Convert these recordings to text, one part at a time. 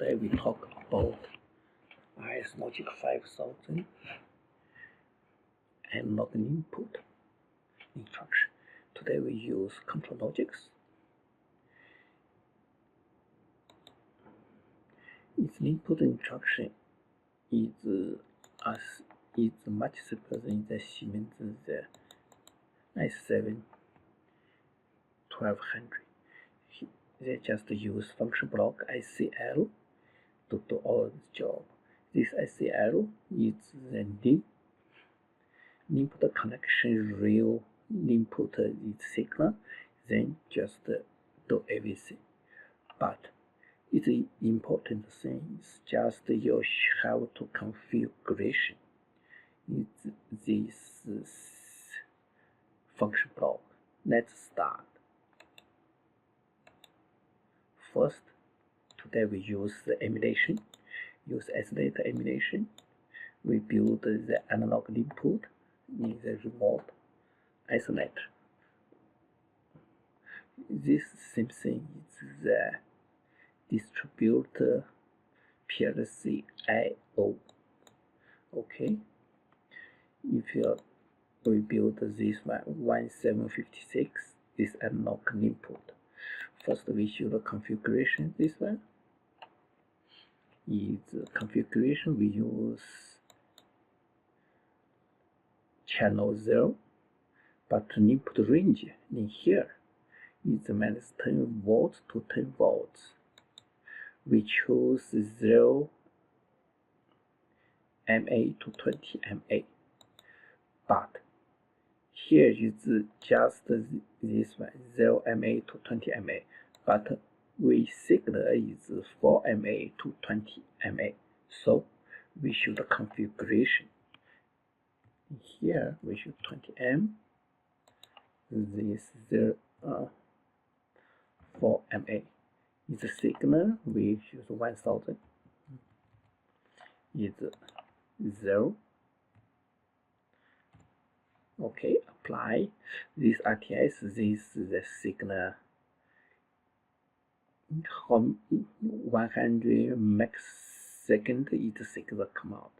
Today we talk about Logic 5000 and log input instruction. Today we use ControlLogix. Its input instruction is much simpler than the Siemens S7 1200. They just use function block SCL to do all this job. This SCL is the input connection, real input is signal, then just do everything. But it's important thing is just you have to configuration this function block. Let's start. First, today we use the emulation. Use SData emulation. We build the analog input in the remote isolate. This same thing is the distributor PLC I/O. Okay. If we build this one 1756, this analog input. First, we should configuration this one. Is configuration we use channel 0, but input range in here is minus 10 volts to 10 volts. We choose 0 mA to 20 mA, but here is just this one 0 mA to 20 mA, but we signal is 4 mA to 20 mA, so we should configuration. Here we should 20 m. This 4 mA is the signal. We choose 1000 is 0. Okay, apply this RTS. This is the signal 100 max second is the signal come out.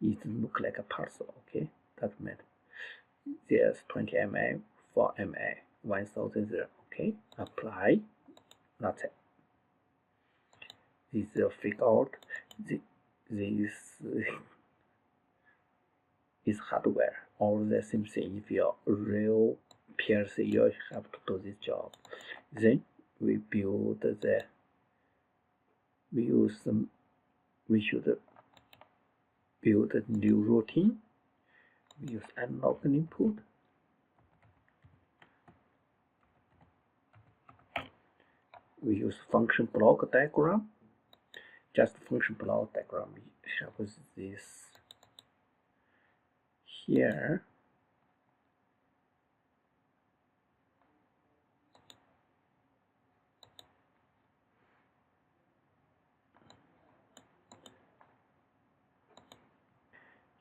It look like a parcel. Okay, that matter. There's 20 mA, 4 mA, 1000 0. Okay, apply. That's it. This will figure out this is hardware. All the same thing. If you're real PLC, you have to do this job. Then we build we should build a new routine. We use analog input. We use function block diagram. Just function block diagram. We have this here.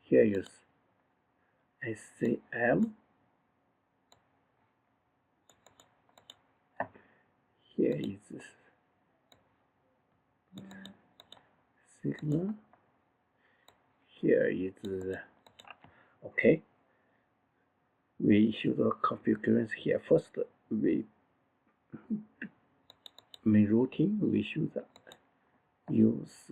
Here is SCL. Here is signal. Here is okay. We should configure here first. We main routine. We should use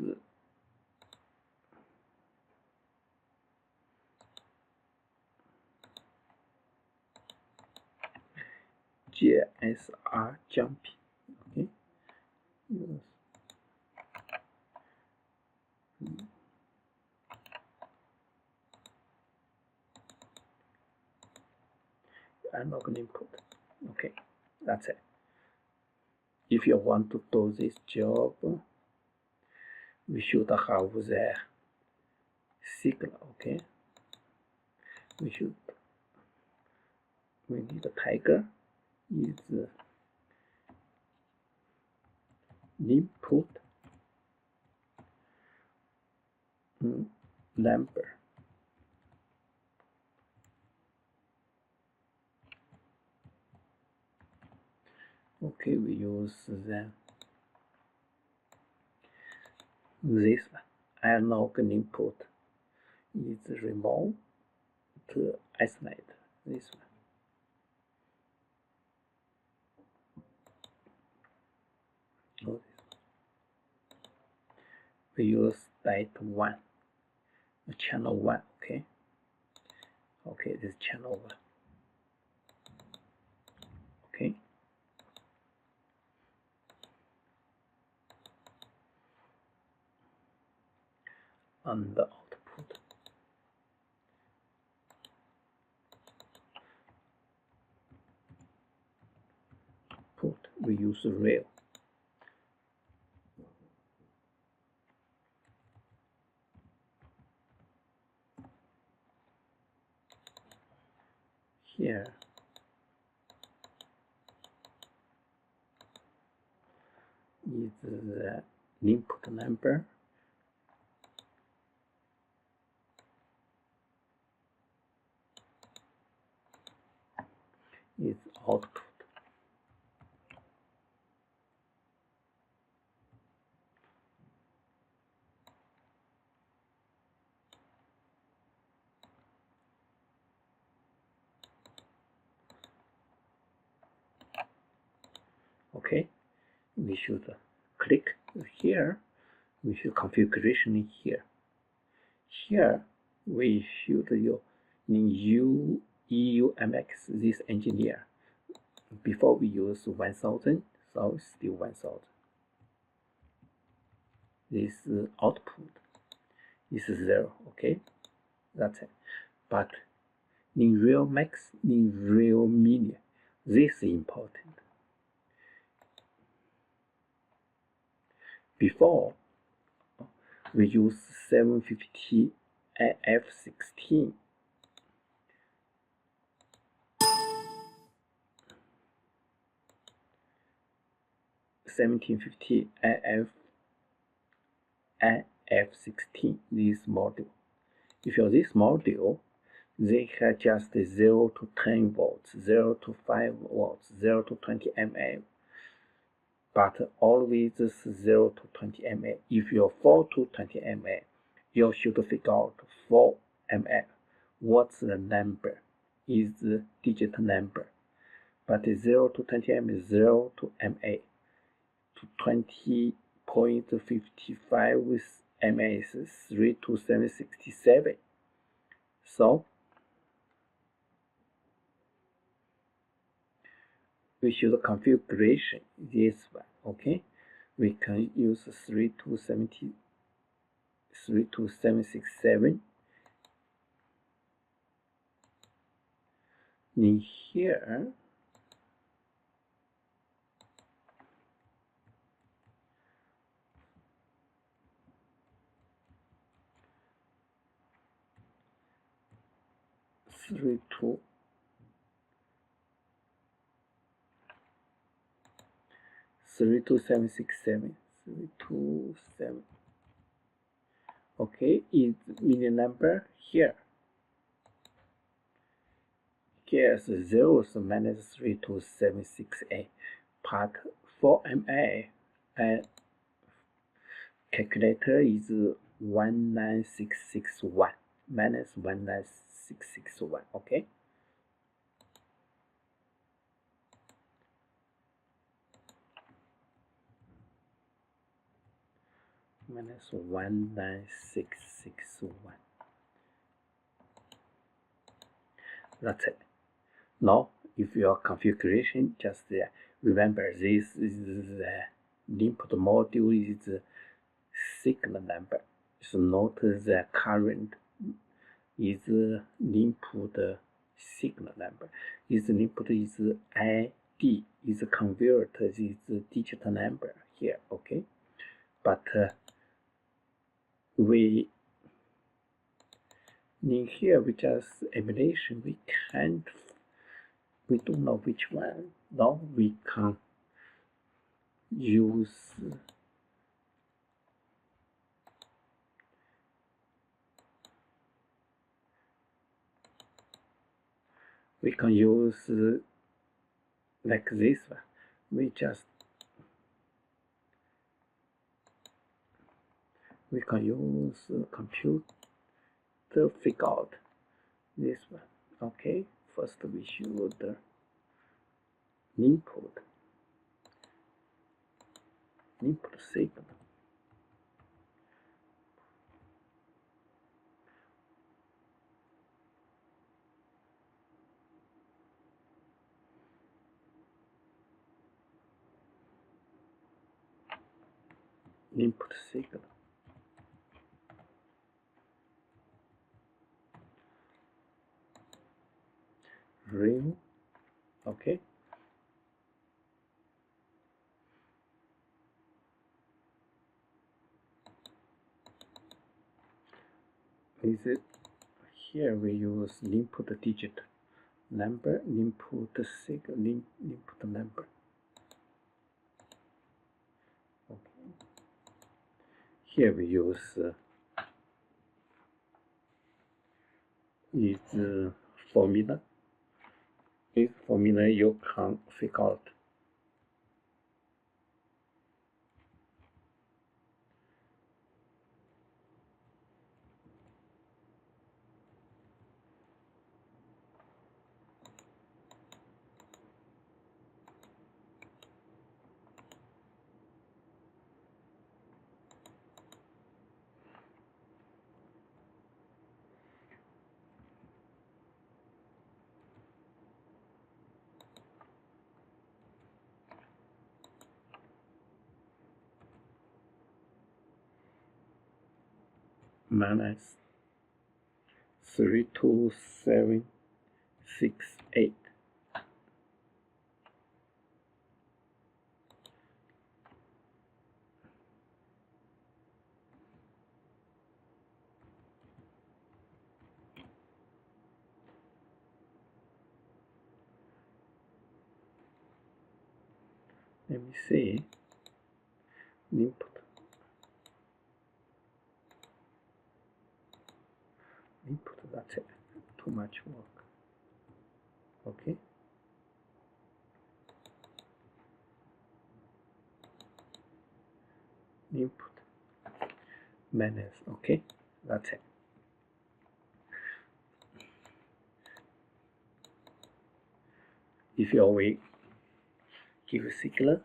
GSR jumping. Okay. Use analog input. Okay, that's it. If you want to do this job, we should have the signal. Okay, we need a tiger is input number. Okay, we use the this one, analog input is removed to isolate this one. We use state 1, channel 1, okay? Okay, this channel 1. Okay. On the output, we use rail. Here is the input number. Is output. Okay, we should click here. We should configuration here. Here we should use in EUMX this engineer. Before we use 1000, so still 1000. This output is 0, okay? That's it. But in real max, in real mini, this is important. Before, we use 750 F16. F16 this module. If you're this module, they have just 0 to 10 volts, 0 to 5 volts, 0 to 20 mA. But always 0 to 20 mA. If you're 4 to 20 mA, you should figure out 4 mA. What's the number? Is the digit number. But 0 to 20 mA is 0 to mA. To 20.55 with mA is 32767. So we should configuration this one, okay? We can use 32767. In here, three two 32767. Okay, is mini number here. Here's 0, so minus 32768. Part 4 mA and calculator is 19661 minus 19661. Okay. Minus 19661. That's it. Now, if your configuration just remember this is the input module is signal number. It's not the current. Is input signal number. Is input is ID. Is convert is digital number here. Okay, but we in here we just emulation. We don't know which one. Now we can use like this one. We just we can use computer figure out this one. Okay, first we should input signal. Input signal. Real. Okay. Is it here we use input digit number, input signal, input number. Okay. Here we use is formula. This formula you can figure out. Minus 32768. Let me see. Input. That's it. Too much work. Okay. Input. Minus. Okay. That's it. If you always give a signal,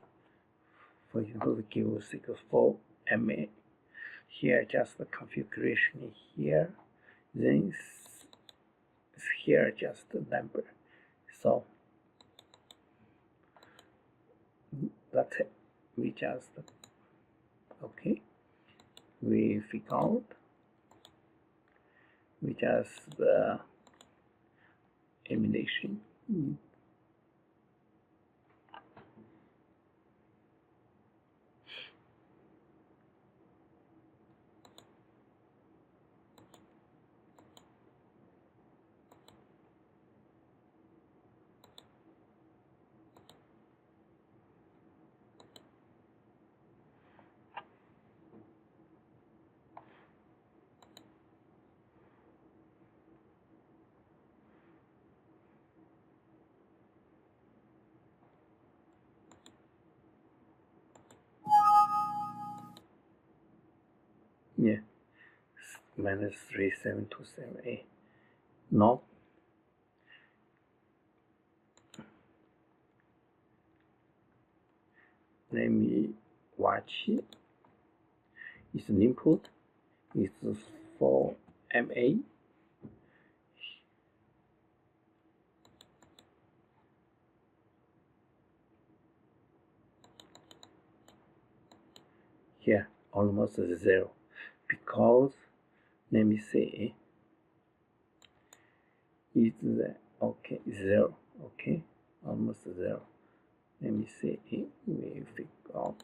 for example, we give a signal for MA. Here, just the configuration here. Then here, just the number. So that's it. We just okay. We figure out. We just emulation. Yeah, minus 37278. No. Let me watch it. It's an input. It's for MA. Here, almost 0. Because, let me see, it's okay, 0. Okay, almost 0. Let me see, we figure out.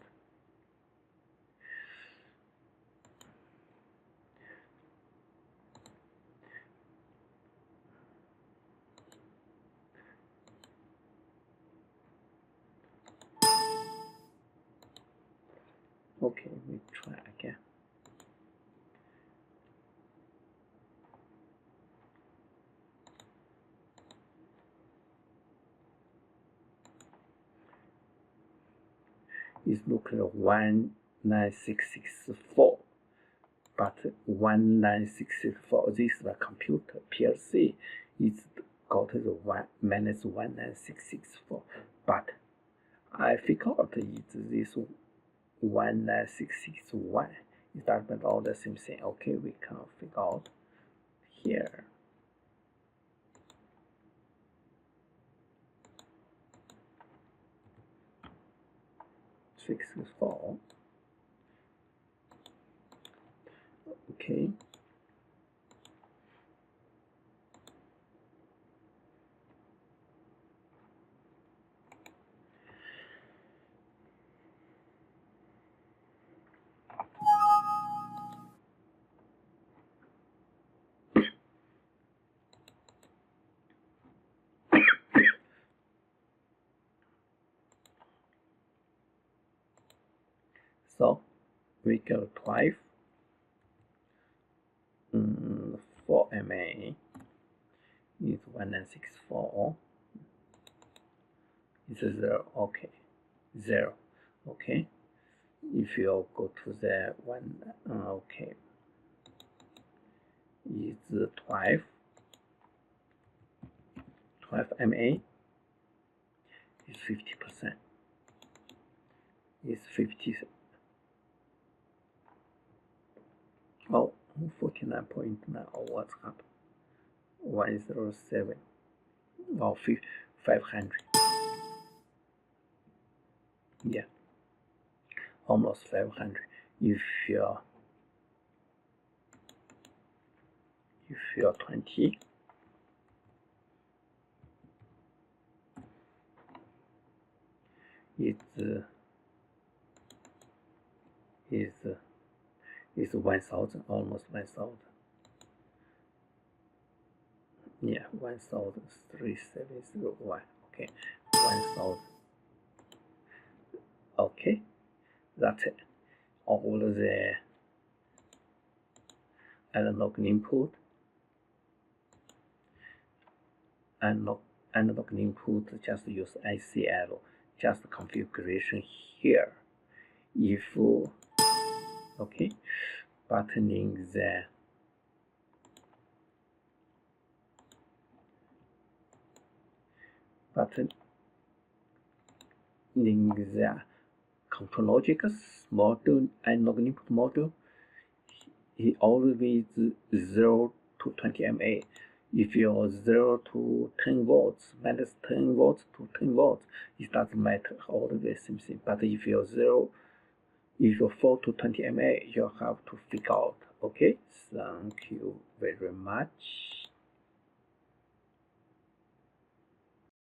Okay, we try again. It's look like 19664. but 1964, this is the computer PLC, is got the minus 19664, but I figure out this 19661 is that all the same thing. Okay, we can figure out here. Six is 4. Okay. So we go 12 for MA is 1964 is 0. Okay, 0. Okay, if you go to the one, okay, is 12 MA is 50%, is 50. Oh, 49.9, or what's up? 107 or 500. Yeah, almost 500. If you're 20, it's 1,000, almost 1,000. Yeah, 1,3701. Okay, 1,000. Okay, that's it. All the analog input, analog input, just use SCL, just configuration here. If okay, buttoning the ControlLogix module, analog input module, it always 0 to 20 mA. If you're 0 to 10 volts, minus 10 volts to 10 volts, it doesn't matter, always the same thing. But if you're 4 to 20 mA, you have to figure out. Okay, thank you very much.